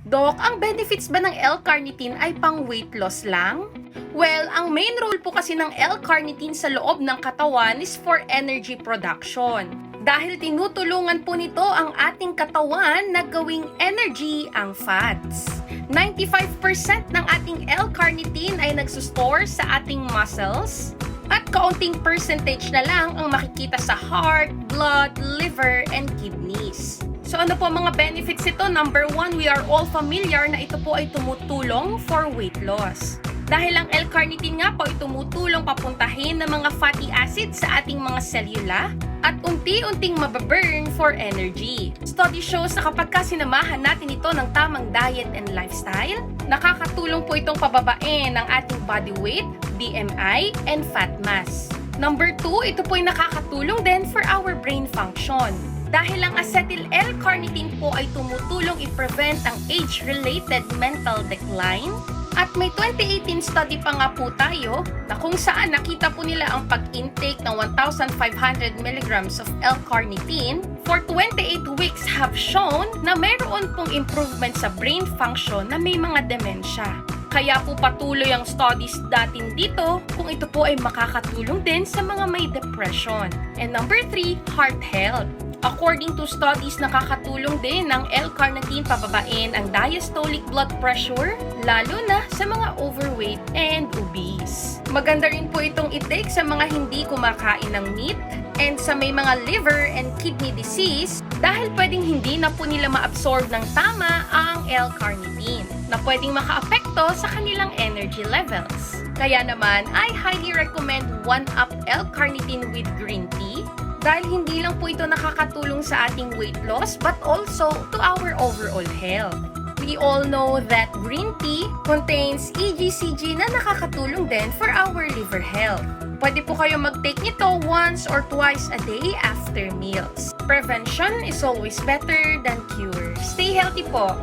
Doc, ang benefits ba ng L-carnitine ay pang weight loss lang? Well, ang main role po kasi ng L-carnitine sa loob ng katawan is for energy production. Dahil tinutulungan po nito ang ating katawan na gawing energy ang fats. 95% ng ating L-carnitine ay nagsusstore sa ating muscles at kaunting percentage na lang ang makikita sa heart, blood, liver, and kidneys. So ano po mga benefits ito? Number 1, we are all familiar na ito po ay tumutulong for weight loss. Dahil ang L-carnitine nga po ay tumutulong papuntahin ng mga fatty acids sa ating mga selula at unti-unting mababurn for energy. Study shows na kapag sinamahan natin ito ng tamang diet and lifestyle, nakakatulong po itong pababain ang ating body weight, BMI, and fat mass. Number 2, ito po ay nakakatulong din for our brain function. Dahil ang acetyl L-carnitine po ay tumutulong i-prevent ang age-related mental decline. At may 2018 study pa nga po tayo na kung saan nakita po nila ang pag-intake ng 1,500 mg of L-carnitine for 28 weeks have shown na mayroon pong improvement sa brain function na may mga demensya. Kaya po patuloy ang studies natin dito kung ito po ay makakatulong din sa mga may depression. And number 3, heart health. According to studies, nakakatulong din ng L-carnitine pababain ang diastolic blood pressure, lalo na sa mga overweight and obese. Maganda rin po itong i-take sa mga hindi kumakain ng meat and sa may mga liver and kidney disease dahil pwedeng hindi na po nila ma-absorb ng tama ang L-carnitine na pwedeng makaapekto sa kanilang energy levels. Kaya naman, I highly recommend 1-Up L-carnitine with green tea dahil hindi lang po ito nakakatulong sa ating weight loss but also to our overall health. We all know that green tea contains EGCG na nakakatulong din for our liver health. Pwede po kayo mag-take nito once or twice a day after meals. Prevention is always better than cure. Stay healthy po!